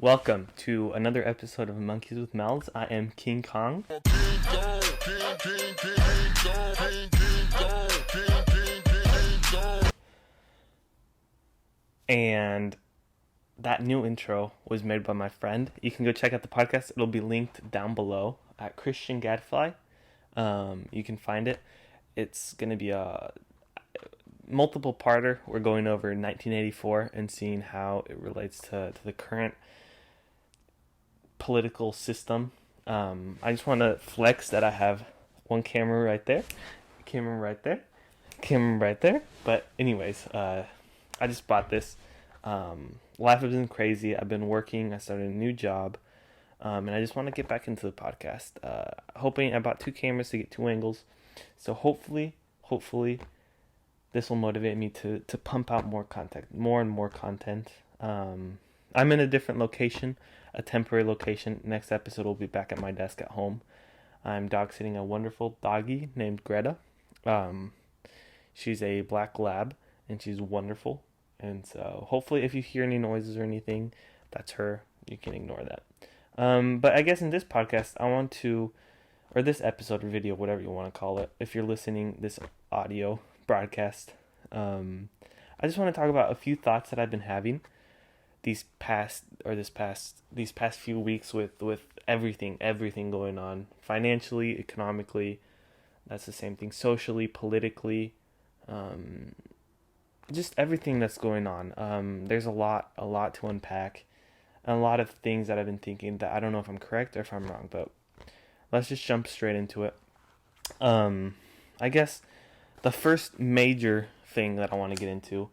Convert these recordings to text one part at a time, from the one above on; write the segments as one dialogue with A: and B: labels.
A: Welcome to another episode of Monkeys with Mouths. I am King Kong. And that new intro was made by my friend. You can go check out the podcast. It'll be linked down below at Christian Gadfly. You can find it. It's going to be a multiple parter. We're going over 1984 and seeing how it relates to the current political system. I just want to flex that I have one camera right there, camera right there. But anyways, I just bought this. Life has been crazy. I've been working. I started a new job, and I just want to get back into the podcast. Hoping I bought two cameras to get two angles. So hopefully, this will motivate me to pump out more and more content. I'm in a different location, a temporary location. Next episode will be back at my desk at home. I'm dog sitting a wonderful doggy named Greta. She's a black lab, and she's wonderful. And so hopefully if you hear any noises or anything, that's her. You can ignore that. But I guess in this podcast, or this episode or video, whatever you want to call it, if you're listening this audio broadcast, I just want to talk about a few thoughts that I've been having these past few weeks with everything going on, financially, economically. That's the same thing, socially, politically, just everything that's going on. There's a lot to unpack, and a lot of things that I've been thinking that I don't know if I'm correct or if I'm wrong, but let's just jump straight into it. I guess the first major thing that I want to get into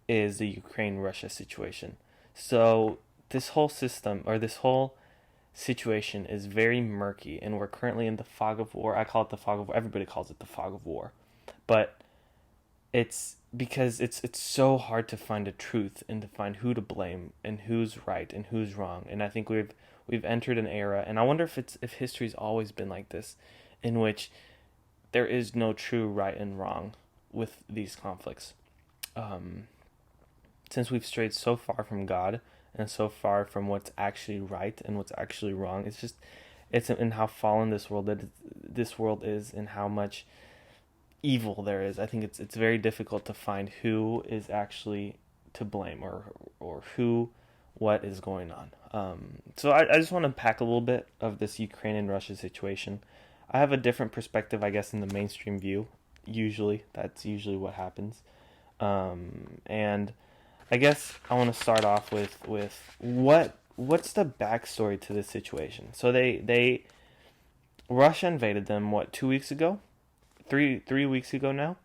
A: is the Ukraine-Russia situation. So this whole situation is very murky, and we're currently in the fog of war. I call it the fog of war. Everybody calls it the fog of war. But it's because it's so hard to find a truth and to find who to blame and who's right and who's wrong. And I think we've entered an era, and I wonder if history's always been like this, in which there is no true right and wrong with these conflicts. Since we've strayed so far from God and so far from what's actually right and what's actually wrong, it's in how fallen this world is and how much evil there is. I think it's very difficult to find who is actually to blame or what is going on. So I just want to pack a little bit of this Ukraine and Russia situation. I have a different perspective, I guess, in the mainstream view. That's usually what happens. And I guess I want to start off with what's the backstory to this situation. So they Russia invaded them 2 weeks ago, 3 weeks ago now.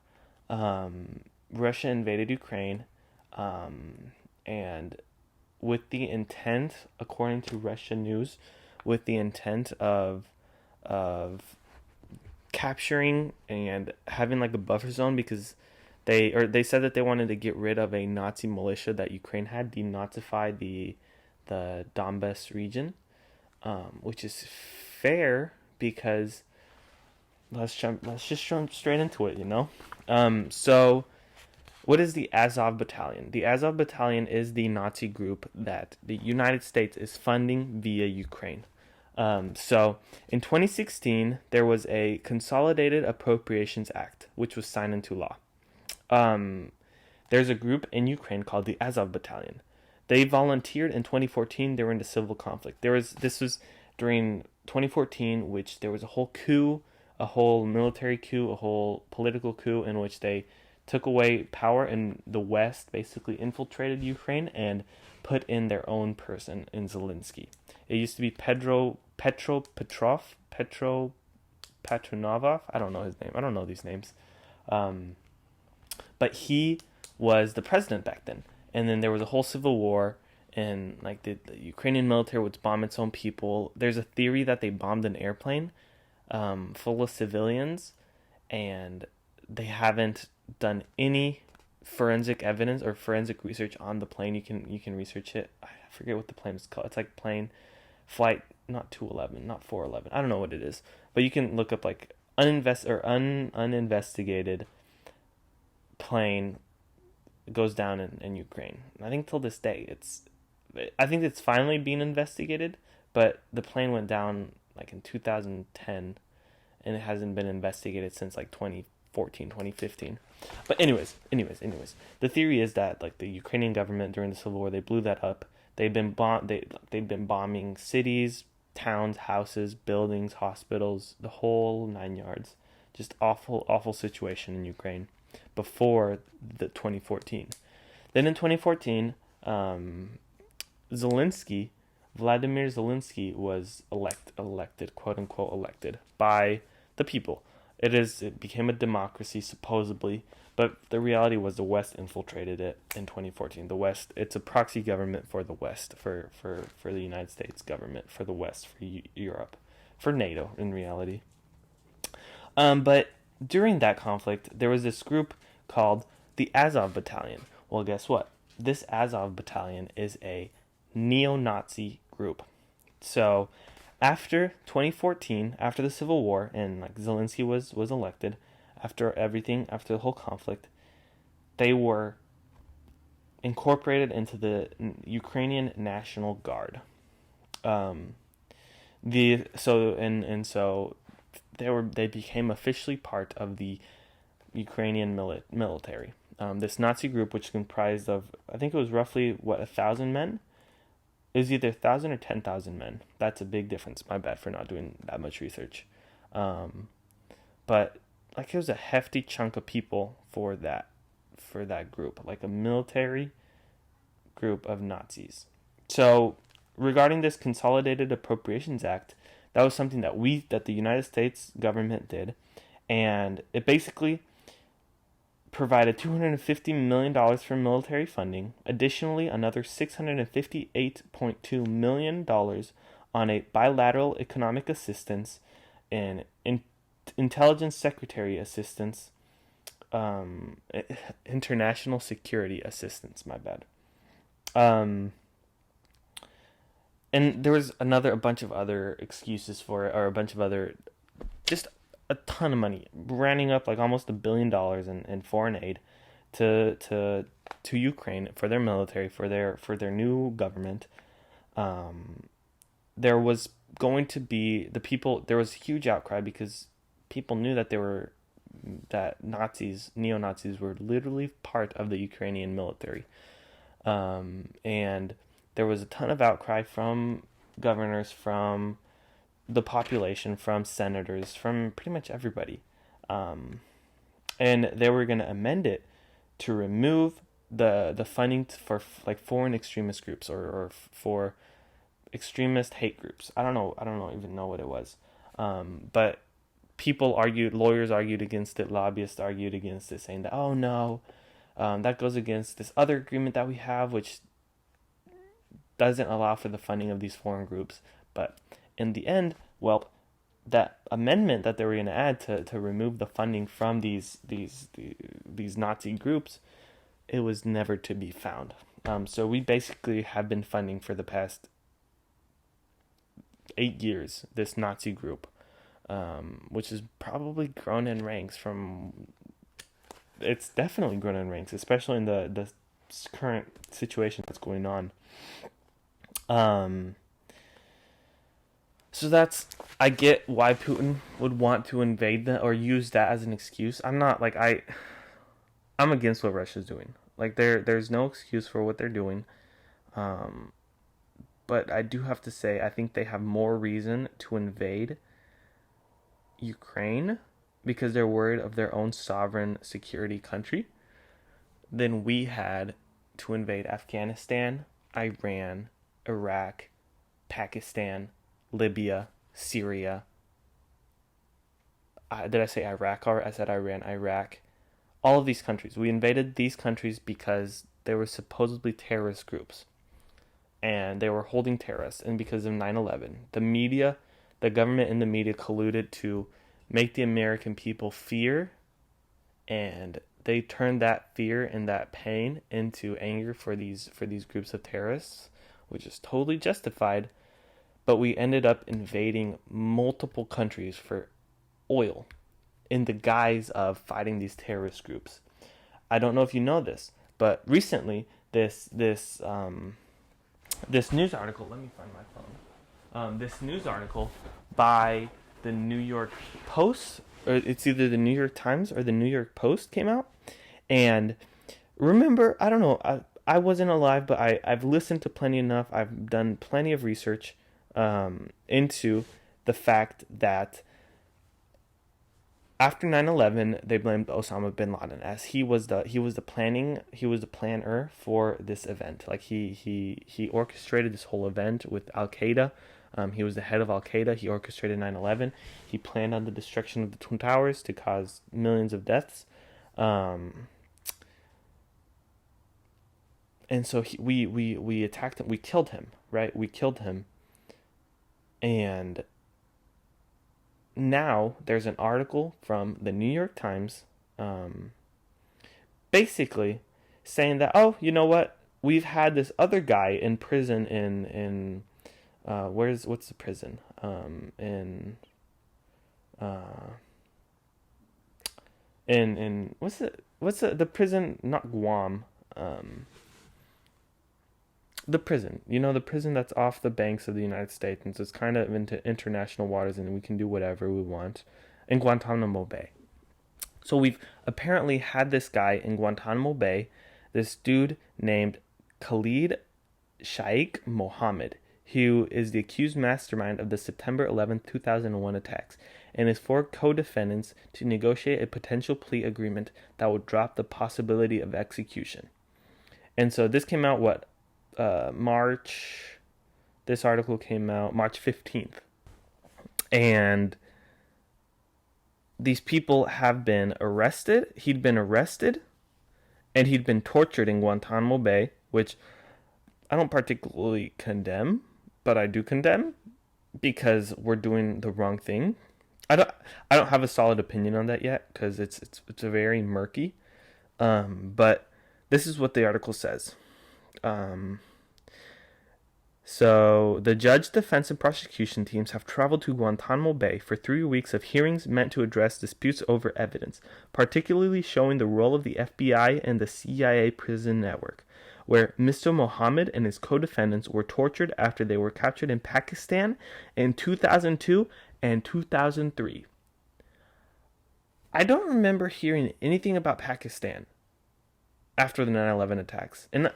A: Russia invaded Ukraine, and with the intent, according to Russian news, with the intent of capturing and having like a buffer zone, because they said that they wanted to get rid of a Nazi militia that Ukraine had, denazify the Donbas region, which is fair because let's just jump straight into it, So what is the Azov Battalion? The Azov Battalion is the Nazi group that the United States is funding via Ukraine. So in 2016, there was a Consolidated Appropriations Act, which was signed into law. There's a group in Ukraine called the Azov Battalion. They volunteered in 2014 during the civil conflict. This was during 2014, which there was a whole coup, a whole military coup, a whole political coup in which they took away power in the West, basically infiltrated Ukraine and put in their own person in Zelensky. It used to be Petro Patronov. I don't know his name. I don't know these names. But he was the president back then. And then there was a whole civil war, and like the Ukrainian military would bomb its own people. There's a theory that they bombed an airplane full of civilians, and they haven't done any forensic evidence or forensic research on the plane. You can research it. I forget what the plane is called. It's like plane flight, not 211, not 411. I don't know what it is, but you can look up like uninvestigated plane goes down in Ukraine. I think till this day I think it's finally being investigated, but the plane went down like in 2010, and it hasn't been investigated since like 2014, 2015. But anyways, the theory is that like the Ukrainian government during the civil war, they blew that up. They've been bombing cities, towns, houses, buildings, hospitals, the whole 9 yards. Just awful situation in Ukraine before the 2014. Then in 2014, Zelensky, Vladimir Zelensky was elected, quote unquote elected by the people. It became a democracy supposedly, but the reality was the West infiltrated it in 2014. The West, it's a proxy government for the West, for the United States government, for the West, for Europe, for NATO in reality. But during that conflict, there was this group called the Azov Battalion. Well, guess what? This Azov Battalion is a neo-Nazi group. So, after 2014, after the Civil War, and like Zelensky was elected, after the whole conflict, they were incorporated into the Ukrainian National Guard. Um, so they became officially part of the Ukrainian military. This Nazi group, which comprised of, I think it was roughly 1,000 men. It was either 1,000 or 10,000 men. That's a big difference. My bad for not doing that much research. But like it was a hefty chunk of people for that group, like a military group of Nazis. So regarding this Consolidated Appropriations Act, that was something that the United States government did, and it basically provided $250 million for military funding. Additionally, another $658.2 million on a bilateral economic assistance and intelligence secretary assistance, international security assistance. My bad. And there was a bunch of other excuses for it, or a bunch of other, just a ton of money, rounding up like almost $1 billion in foreign aid to Ukraine for their military, for their new government. There was going to be there was a huge outcry because people knew that neo Nazis were literally part of the Ukrainian military, and there was a ton of outcry from governors, from the population, from senators, from pretty much everybody. And they were going to amend it to remove the funding for like foreign extremist groups, or for extremist hate groups. I don't even know what it was. But lawyers argued against it, lobbyists argued against it, saying that, oh no, that goes against this other agreement that we have, which doesn't allow for the funding of these foreign groups. But in the end, well, that amendment that they were going to add to remove the funding from these Nazi groups, it was never to be found. So we basically have been funding for the past 8 years this Nazi group, which has probably grown in ranks it's definitely grown in ranks, especially in the current situation that's going on. So I get why Putin would want to invade that or use that as an excuse. I'm against what Russia's doing. Like there's no excuse for what they're doing. But I do have to say, I think they have more reason to invade Ukraine because they're worried of their own sovereign security country than we had to invade Afghanistan, Iran, Iraq, Pakistan, Libya, Syria. Did I say Iraq? Or I said Iran, Iraq. All of these countries. We invaded these countries because they were supposedly terrorist groups. And they were holding terrorists. And because of 9/11, the government and the media colluded to make the American people fear. And they turned that fear and that pain into anger for these groups of terrorists, which is totally justified. But we ended up invading multiple countries for oil in the guise of fighting these terrorist groups. I don't know if you know this, but recently this this news article. Let me find my phone. This news article by the New York Post, or it's either the New York Times or the New York Post came out. And remember, I don't know, I wasn't alive, but I've listened to plenty enough. I've done plenty of research into the fact that after 9/11, they blamed Osama bin Laden as he was the planner for this event. Like he orchestrated this whole event with Al Qaeda. He was the head of Al Qaeda. He orchestrated 9/11. He planned on the destruction of the Twin Towers to cause millions of deaths. And so we attacked him. We killed him, right? We killed him. And now there's an article from the New York Times, basically saying that, oh, you know what? We've had this other guy in prison in what's the prison uh in what's the prison, not Guam, the prison, the prison that's off the banks of the United States, and so it's kind of into international waters, and we can do whatever we want, in Guantanamo Bay. So we've apparently had this guy in Guantanamo Bay, this dude named Khalid Sheikh Mohammed, who is the accused mastermind of the September 11th, 2001 attacks, and his four co-defendants to negotiate a potential plea agreement that would drop the possibility of execution. And so this came out, March. This article came out March 15th. And these people have been arrested. He'd been arrested and he'd been tortured in Guantanamo Bay, which I don't particularly condemn, but I do condemn because we're doing the wrong thing. I don't have a solid opinion on that yet because it's a very murky. But this is what the article says. So, the judge, defense, and prosecution teams have traveled to Guantanamo Bay for 3 weeks of hearings meant to address disputes over evidence, particularly showing the role of the FBI and the CIA prison network, where Mr. Mohammed and his co-defendants were tortured after they were captured in Pakistan in 2002 and 2003. I don't remember hearing anything about Pakistan after the 9/11 attacks. And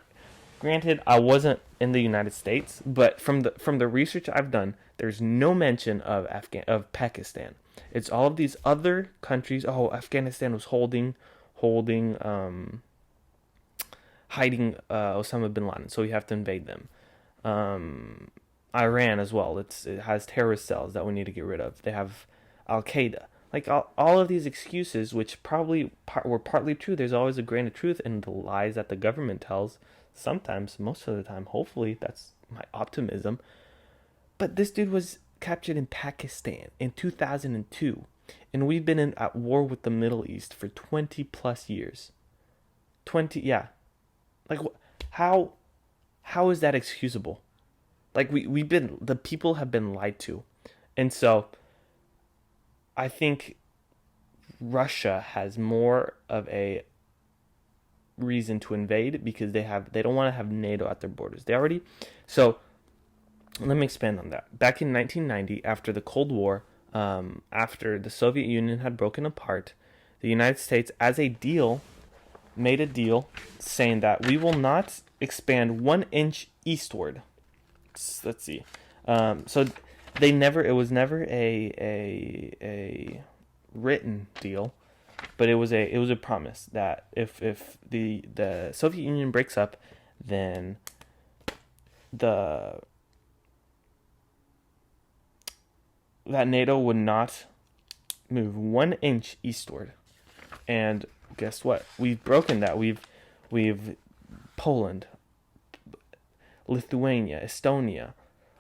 A: granted, I wasn't in the United States, but from the research I've done, there's no mention of Pakistan. It's all of these other countries. Oh, Afghanistan was hiding Osama bin Laden, so we have to invade them. Iran as well. It has terrorist cells that we need to get rid of. They have Al Qaeda. Like all of these excuses, which probably were partly true. There's always a grain of truth in the lies that the government tells. Sometimes, most of the time, hopefully, that's my optimism. But this dude was captured in Pakistan in 2002, and we've been at war with the Middle East for 20 plus years. 20, yeah. Like, how is that excusable? Like, the people have been lied to. And so, I think Russia has more of a reason to invade because they don't want to have NATO at their borders. So let me expand on that. Back in 1990, after the Cold War, after the Soviet Union had broken apart, the United States, as a deal, made a deal saying that we will not expand 1 inch eastward. Let's see. So it was never a written deal. But it was a promise that if the Soviet Union breaks up, then that NATO would not move 1 inch eastward. And guess what? We've broken that. We've Poland, Lithuania, Estonia,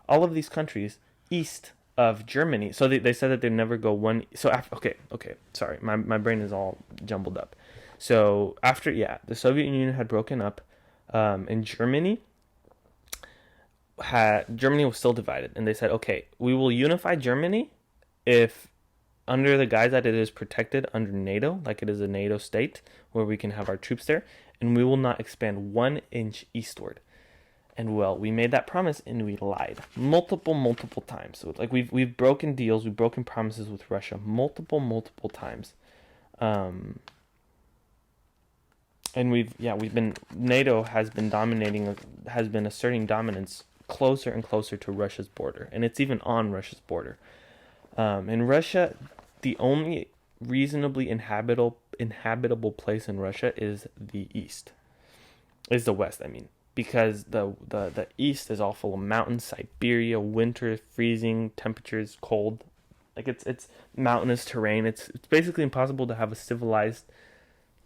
A: all of these countries east of Germany. So they said that they'd never go one. So after, okay, sorry, my brain is all jumbled up. So after, the Soviet Union had broken up, and Germany was still divided, and they said, okay, we will unify Germany if under the guise that it is protected under NATO, like it is a NATO state where we can have our troops there, and we will not expand 1 inch eastward. And well, we made that promise and we lied multiple times. So like we've broken deals, we've broken promises with Russia multiple times. Um, and we've been NATO has been asserting dominance closer and closer to Russia's border, and it's even on Russia's border. In Russia, the only reasonably inhabitable place in Russia is the west. I mean, because the east is all full of mountains, Siberia, winter, freezing temperatures, cold. Like it's mountainous terrain. It's basically impossible to have a civilized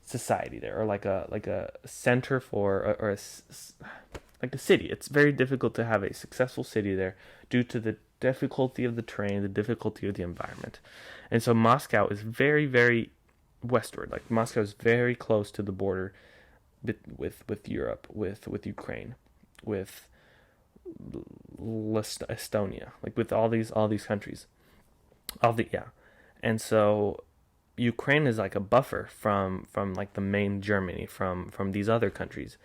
A: society there, or like a center for or like a city. It's very difficult to have a successful city there due to the difficulty of the terrain, the difficulty of the environment. And so Moscow is very, very westward. Like Moscow is very close to the border with Europe, with Ukraine, with Estonia, like with all these countries. And so Ukraine is like a buffer from like the main Germany, from these other countries.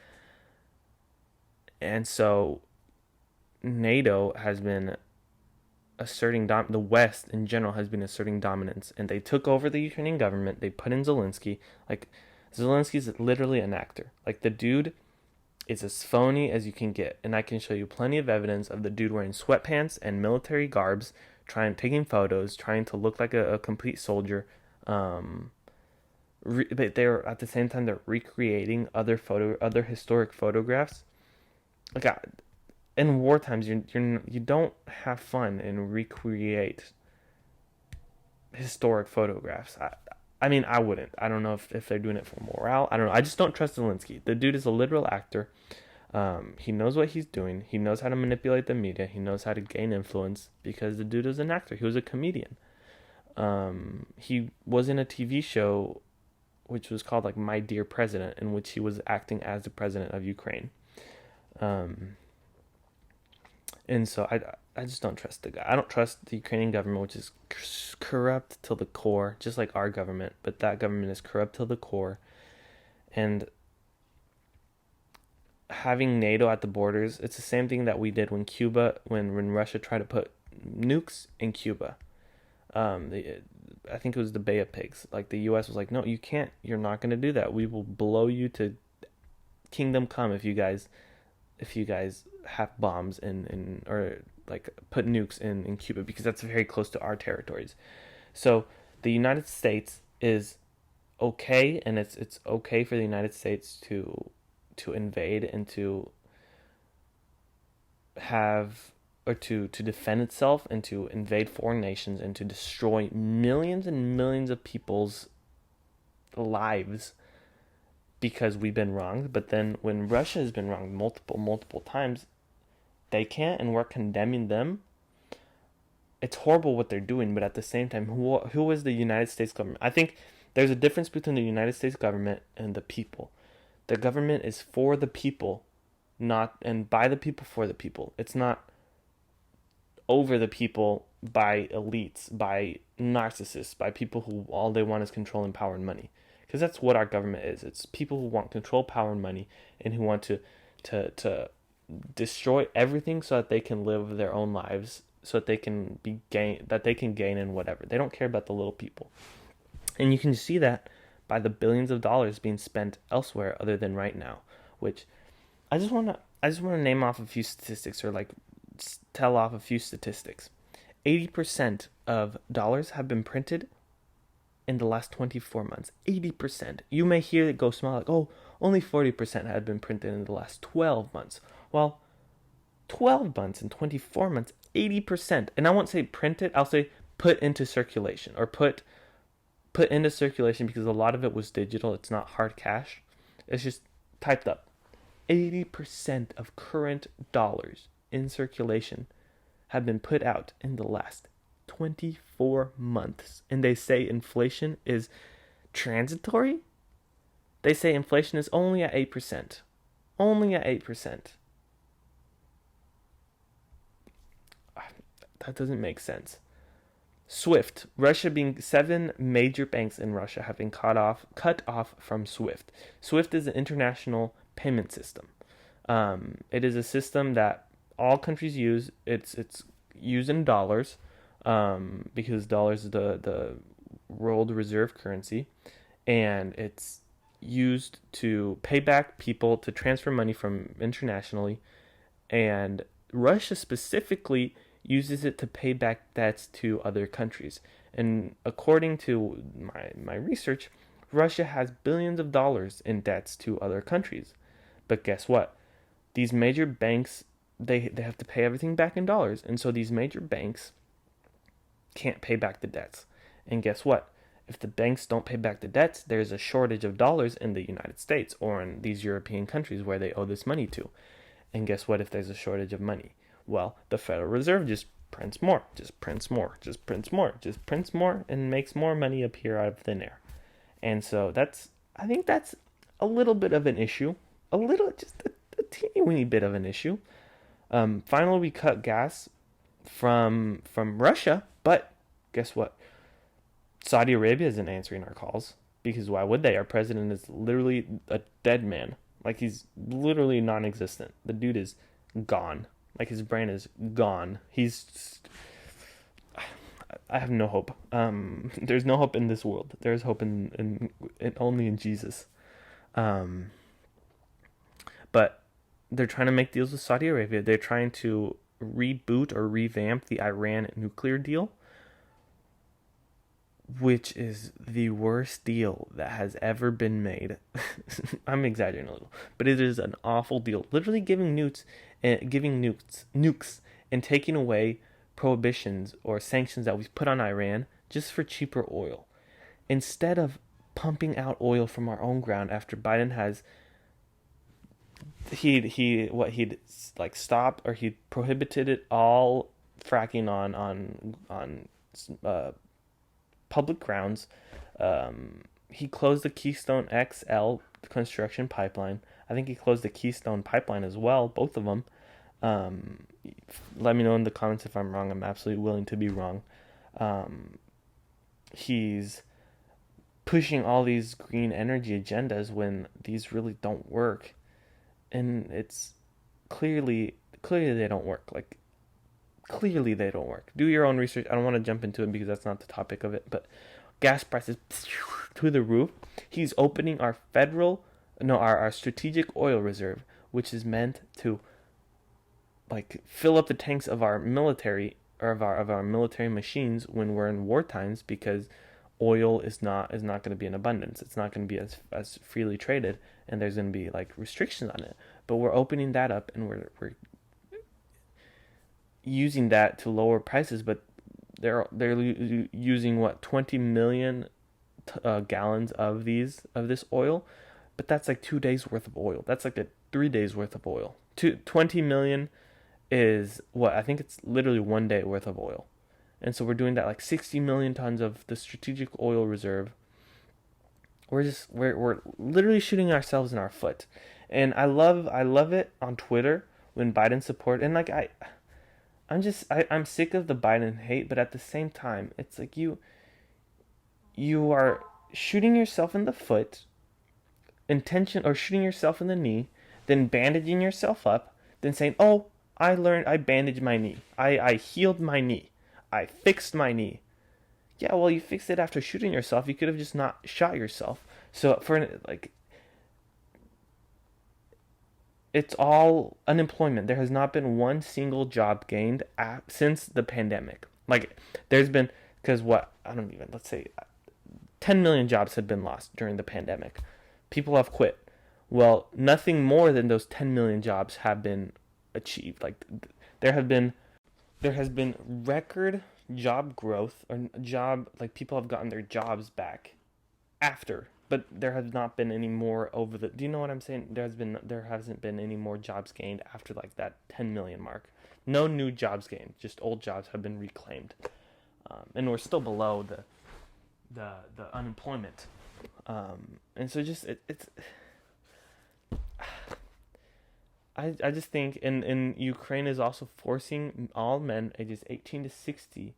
A: And so NATO has been asserting the West in general has been asserting dominance, and they took over the Ukrainian government. They put in Zelensky. Like Zelensky's literally an actor. Like the dude is as phony as you can get, and I can show you plenty of evidence of the dude wearing sweatpants and military garbs, taking photos, trying to look like a complete soldier. But they're at the same time they're recreating other historic photographs. Like in war times, you don't have fun and recreate historic photographs. I mean, I wouldn't. I don't know if they're doing it for morale. I don't know. I just don't trust Zelensky. The dude is a literal actor. He knows what he's doing. He knows how to manipulate the media. He knows how to gain influence because the dude is an actor. He was a comedian. He was in a TV show which was called like My Dear President, in which he was acting as the president of Ukraine. And so I just don't trust the guy. I don't trust the Ukrainian government, which is corrupt to the core, just like our government. But that government is corrupt to the core. And having NATO at the borders, it's the same thing that we did when Russia tried to put nukes in Cuba. I think it was the Bay of Pigs. Like the U.S. was like, no, you can't. You're not going to do that. We will blow you to kingdom come if you guys have bombs or like put nukes in Cuba, because that's very close to our territories. So the United States is okay, and it's okay for the United States to invade and to have or to defend itself and to invade foreign nations and to destroy millions and millions of people's lives because we've been wronged. But then when Russia has been wronged multiple times, they can't, and we're condemning them. It's horrible what they're doing, but at the same time, who is the United States government? I think there's a difference between the United States government and the people. The government is for the people, and by the people, for the people. It's not over the people by elites, by narcissists, by people who all they want is control and power and money. Because that's what our government is. It's people who want control, power, and money, and who want to destroy everything so that they can live their own lives, so that they can gain in whatever. They don't care about the little people. And you can see that by the billions of dollars being spent elsewhere other than right now, which I just want to name off a few statistics, or like tell off a few statistics. 80% of dollars have been printed in the last 24 months. 80%. You may hear it go small, like, oh, only 40% had been printed in the last 12 months. Well, 12 months and 24 months, 80%. And I won't say printed, I'll say put into circulation, or put into circulation, because a lot of it was digital. It's not hard cash. It's just typed up. 80% of current dollars in circulation have been put out in the last 24 months. And they say inflation is transitory. They say inflation is only at 8%. Only at 8%. That doesn't make sense. SWIFT, Russia being 7 major banks in Russia have been cut off from SWIFT. SWIFT is an international payment system. It is a system that all countries use. It's used in dollars, because dollars is the world reserve currency, and it's used to pay back people to transfer money from internationally, and Russia specifically uses it to pay back debts to other countries. And according to my research, Russia has billions of dollars in debts to other countries. But guess what? These major banks, they have to pay everything back in dollars. And so these major banks can't pay back the debts. And guess what? If the banks don't pay back the debts, there's a shortage of dollars in the United States or in these European countries where they owe this money to. And guess what if there's a shortage of money? Well, the Federal Reserve just prints more, just prints more, just prints more, just prints more, and makes more money appear out of thin air. And so I think that's a little bit of an issue. A little, just a teeny weeny bit of an issue. Finally, we cut gas from Russia, but guess what? Saudi Arabia isn't answering our calls because why would they? Our president is literally a dead man. Like he's literally non-existent. The dude is gone. Like his brain is gone. I have no hope. There's no hope in this world. There's hope in only in Jesus. Um, but they're trying to make deals with Saudi Arabia. They're trying to reboot or revamp the Iran nuclear deal, which is the worst deal that has ever been made. I'm exaggerating a little, but it is an awful deal. Literally giving nukes, and taking away prohibitions or sanctions that we've put on Iran just for cheaper oil, instead of pumping out oil from our own ground after Biden has he'd like stopped or he prohibited it all fracking on public grounds. He closed the Keystone XL construction pipeline. I think he closed the Keystone pipeline as well, both of them. Um, Let me know in the comments if I'm wrong. I'm absolutely willing to be wrong. Um, he's pushing all these green energy agendas when these really don't work, and it's clearly they don't work. Like clearly they don't work. Do your own research. I don't want to jump into it because that's not the topic of it, but gas prices to the roof. He's opening our federal, no, our strategic oil reserve, which is meant to like fill up the tanks of our military or of our military machines when we're in war times, because oil is not going to be in abundance. It's not going to be as freely traded, and there's going to be like restrictions on it. But we're opening that up, and we're using that to lower prices. But they're using what 20 million gallons of this oil, but that's like 2 days worth of oil. That's like a 3 days worth of oil. 20 million is what I think it's literally 1 day worth of oil. And so we're doing that like 60 million tons of the strategic oil reserve. We're literally shooting ourselves in our foot. And I love it on Twitter when Biden support, and like I'm sick of the Biden hate, but at the same time it's like you are shooting yourself in the foot, intention, or shooting yourself in the knee, then bandaging yourself up, then saying, "Oh, I bandaged my knee. I healed my knee. I fixed my knee." Yeah, well, you fixed it after shooting yourself. You could have just not shot yourself. So it's all unemployment. There has not been one single job gained since the pandemic. Like there's been, because what, I don't even, let's say 10 million jobs have been lost during the pandemic. People have quit. Well, nothing more than those 10 million jobs have been achieved. Like there have been there has been record job growth, or job, like people have gotten their jobs back after, but there has not been any more over the, do you know what I'm saying? There hasn't been any more jobs gained after like that 10 million mark. No new jobs gained, just old jobs have been reclaimed. And we're still below the unemployment. And so just it's I just think in Ukraine is also forcing all men ages 18 to 60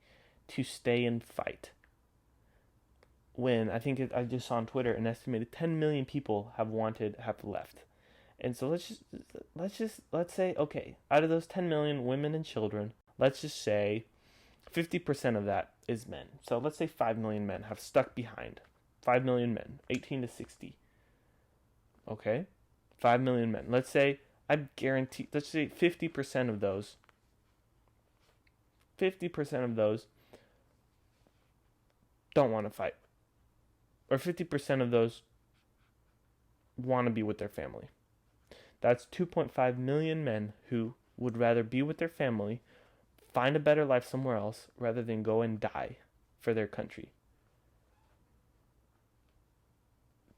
A: to stay and fight. When I just saw on Twitter an estimated 10 million people have left, And so let's say, okay, out of those 10 million women and children, let's just say 50% of that is men. So let's say 5 million men have stuck behind. 5 million men, 18 to 60. Okay? 5 million men. I guarantee, let's say 50% of those, 50% of those don't want to fight. Or 50% of those want to be with their family. That's 2.5 million men who would rather be with their family, find a better life somewhere else, rather than go and die for their country.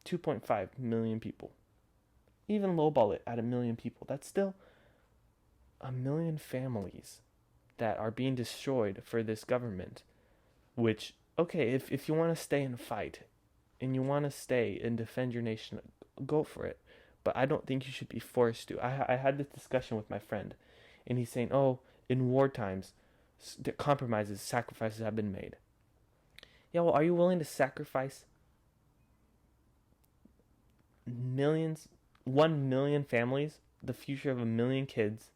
A: 2.5 million people. Even lowball it at 1 million people. That's still 1 million families that are being destroyed for this government. Which, okay, if you want to stay and fight, and you want to stay and defend your nation, go for it. But I don't think you should be forced to. I had this discussion with my friend, and he's saying, oh, in war times, compromises, sacrifices have been made. Yeah, well, are you willing to sacrifice millions, 1 million families, the future of 1 million kids,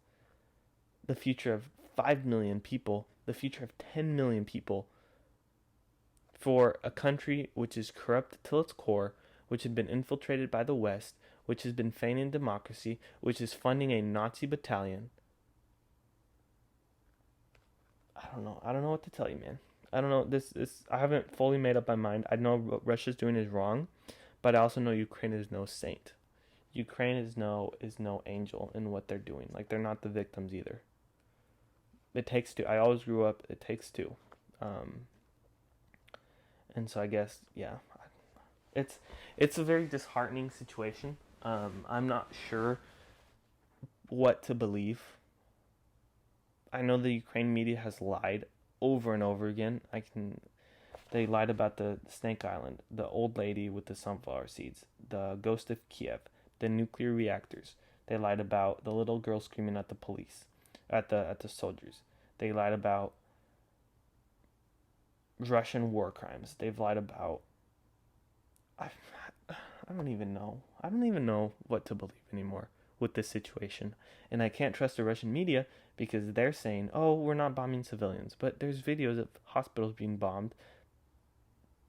A: the future of 5 million people, the future of 10 million people, for a country which is corrupt till its core, which has been infiltrated by the West, which has been feigning democracy, which is funding a Nazi battalion? I don't know what to tell you, man. I don't know. I haven't fully made up my mind. I know what Russia's doing is wrong, but I also know Ukraine is no saint. Ukraine is no angel in what they're doing. Like, they're not the victims either. It takes two. I always grew up. It takes two. And so I guess, yeah, it's a very disheartening situation. I'm not sure what to believe. I know the Ukraine media has lied over and over again. They lied about the Snake Island, the old lady with the sunflower seeds, the ghost of Kiev, the nuclear reactors. They lied about the little girl screaming at the police, at the soldiers. They lied about Russian war crimes. They've lied about. I don't even know. I don't even know what to believe anymore with this situation. And I can't trust the Russian media because they're saying, "Oh, we're not bombing civilians," but there's videos of hospitals being bombed,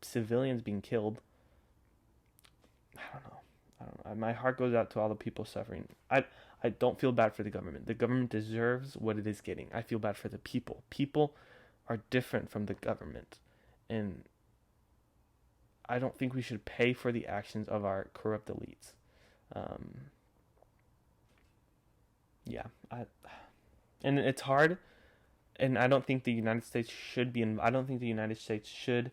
A: civilians being killed. I don't know. I don't know. My heart goes out to all the people suffering. I don't feel bad for the government. The government deserves what it is getting. I feel bad for the people. People are different from the government. And I don't think we should pay for the actions of our corrupt elites. Yeah, and it's hard, and I don't think the United States should be. I don't think the United States should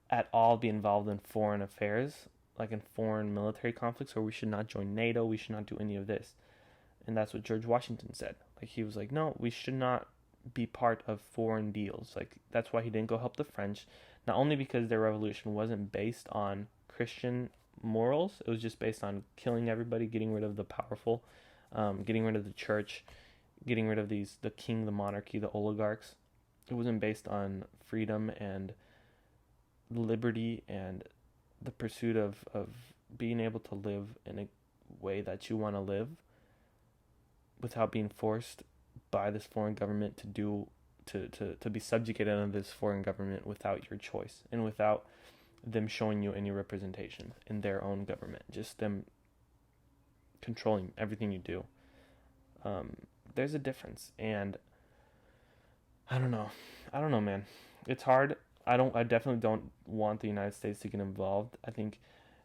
A: at all be involved in foreign affairs, like in foreign military conflicts, or we should not join NATO. We should not do any of this, and that's what George Washington said. Like, he was like, no, we should not be part of foreign deals. Like, that's why he didn't go help the French, not only because their revolution wasn't based on Christian morals, it was just based on killing everybody, getting rid of the powerful, getting rid of the church, getting rid of the king, the monarchy, the oligarchs. It wasn't based on freedom and liberty and the pursuit of being able to live in a way that you want to live without being forced by this foreign government to be subjugated under this foreign government without your choice and without them showing you any representation in their own government, just them controlling everything you do. There's a difference, and I don't know, man. It's hard. I definitely don't want the United States to get involved. I think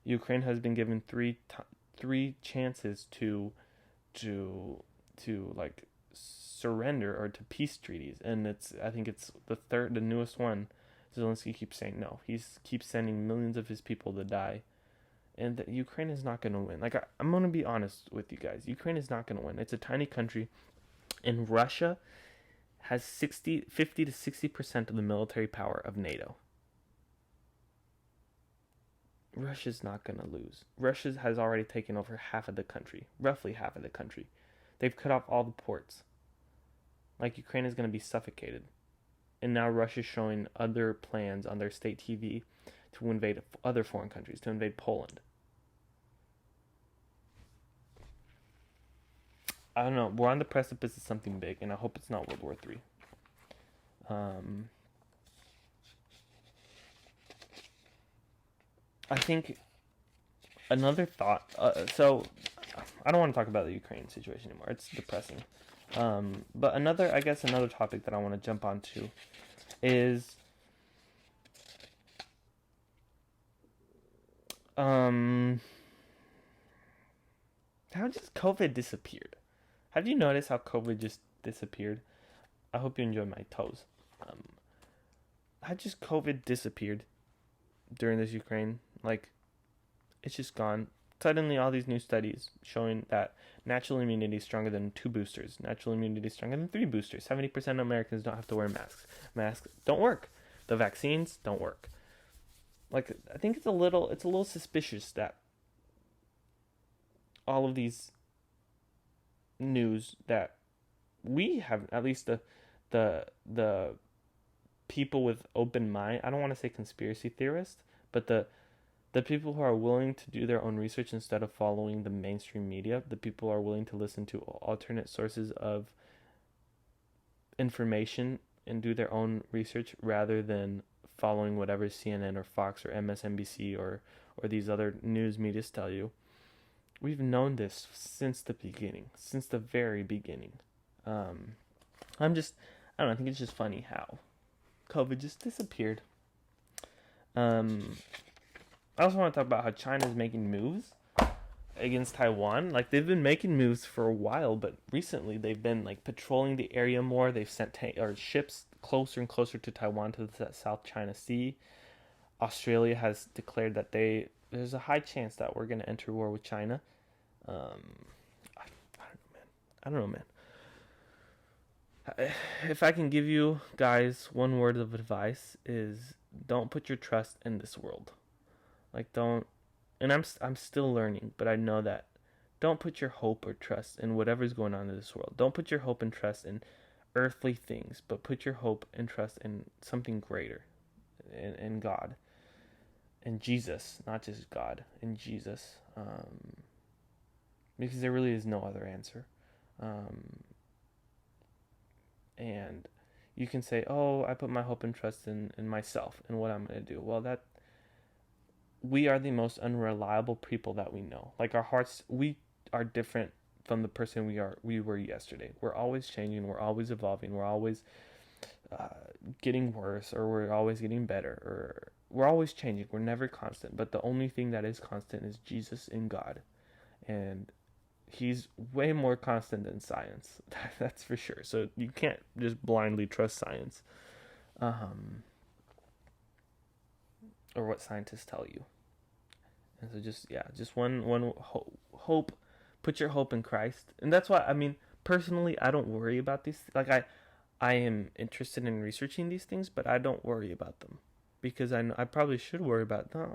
A: Ukraine has been given three chances to like surrender or to peace treaties, and I think it's the newest one. Zelensky keeps saying no. He keeps sending millions of his people to die, and that Ukraine is not going to win. Like, I'm going to be honest with you guys. Ukraine is not going to win. It's a tiny country, and Russia has 50 to 60% of the military power of NATO. Russia's not going to lose. Russia has already taken over half of the country, roughly half of the country. They've cut off all the ports. Like, Ukraine is going to be suffocated. And now Russia's showing other plans on their state TV to invade other foreign countries, to invade Poland. I don't know. We're on the precipice of something big, and I hope it's not World War III. Um, I think another thought. So I don't want to talk about the Ukraine situation anymore. It's depressing. But I guess another topic that I want to jump onto is um, how just COVID disappeared. Have you noticed how COVID just disappeared? I hope you enjoy my toes. Um, how just COVID disappeared during this Ukraine? Like, it's just gone. Suddenly, all these new studies showing that natural immunity is stronger than 2 boosters. Natural immunity is stronger than 3 boosters. 70% of Americans don't have to wear masks. Masks don't work. The vaccines don't work. Like, I think it's a little suspicious that all of these news that we have, at least the people with open mind. I don't want to say conspiracy theorists, but the people who are willing to do their own research instead of following the mainstream media, the people who are willing to listen to alternate sources of information and do their own research rather than following whatever CNN or Fox or MSNBC or these other news medias tell you. We've known this since the beginning, since the very beginning. Um, I don't know, I think it's just funny how COVID just disappeared. Um, I also want to talk about how China's making moves against Taiwan. Like they've been making moves for a while, but recently they've been like patrolling the area more. They've sent or ships closer and closer to Taiwan to the South China Sea. Australia has declared that there's a high chance that we're going to enter war with China. Um, I don't know, man. If I can give you guys one word of advice is don't put your trust in this world. Like don't, and I'm still learning, but I know that don't put your hope or trust in whatever's going on in this world. Don't put your hope and trust in earthly things, but put your hope and trust in something greater, in God, in Jesus, not just God, in Jesus, because there really is no other answer. Um, and you can say, "Oh, I put my hope and trust in myself and what I'm going to do." Well, that we are the most unreliable people that we know. Like our hearts, we are different from the person we were yesterday. We're always changing. We're always evolving. We're always uh, getting worse, or we're always getting better, or we're always changing. We're never constant. But the only thing that is constant is Jesus and God, and He's way more constant than science. That's for sure. So you can't just blindly trust science, um, or what scientists tell you. And so just one hope. Put your hope in Christ, and that's why I mean personally I don't worry about these. Like I am interested in researching these things, but I don't worry about them because I know I probably should worry about them.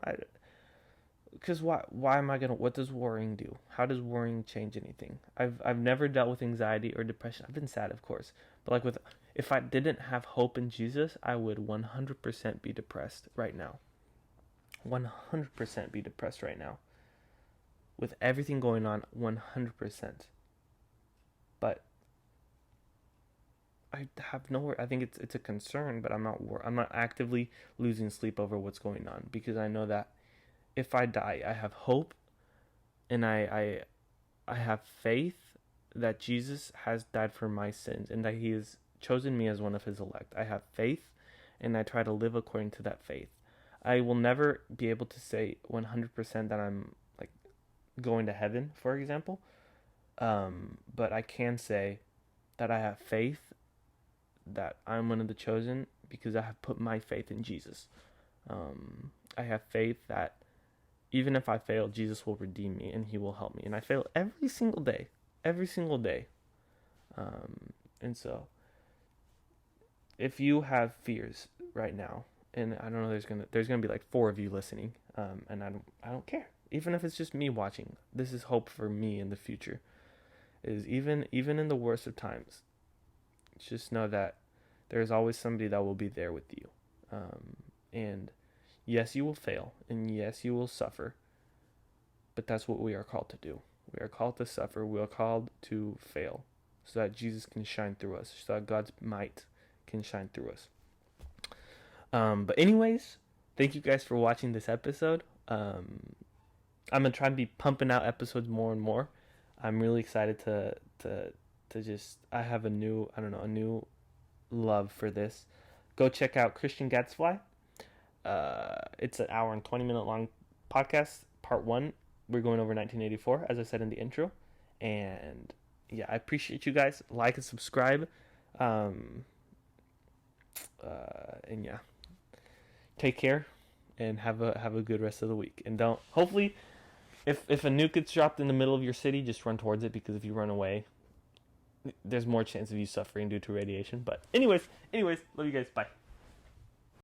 A: Because why am I gonna? What does worrying do? How does worrying change anything? I've never dealt with anxiety or depression. I've been sad, of course, but like with if I didn't have hope in Jesus, I would 100% be depressed right now. 100% be depressed right now with everything going on. 100%. But I have nowhere. I think it's a concern, but I'm not actively losing sleep over what's going on because I know that if I die, I have hope, and I have faith that Jesus has died for my sins and that He has chosen me as one of His elect. I have faith, and I try to live according to that faith. I will never be able to say 100% that I'm like going to heaven, for example. But I can say that I have faith that I'm one of the chosen because I have put my faith in Jesus. I have faith that even if I fail, Jesus will redeem me and He will help me. And I fail every single day. And so, if you have fears right now, and I don't know, there's gonna be like 4 of you listening, and I don't care. Even if it's just me watching, this is hope for me in the future. Is even in the worst of times, just know that there's always somebody that will be there with you. And yes, you will fail, and yes, you will suffer, but that's what we are called to do. We are called to suffer. We are called to fail so that Jesus can shine through us, so that God's might can shine through us. But anyways, thank you guys for watching this episode. I'm gonna try and be pumping out episodes more and more. I'm really excited to just I have a new love for this. Go check out Christian Gatsby. It's an hour and 20-minute long podcast. Part 1, we're going over 1984, as I said in the intro. And yeah, I appreciate you guys. Like and subscribe. And yeah, take care and have a good rest of the week. And don't hopefully if a nuke gets dropped in the middle of your city, just run towards it, because if you run away, there's more chance of you suffering due to radiation. But anyways, love you guys. Bye.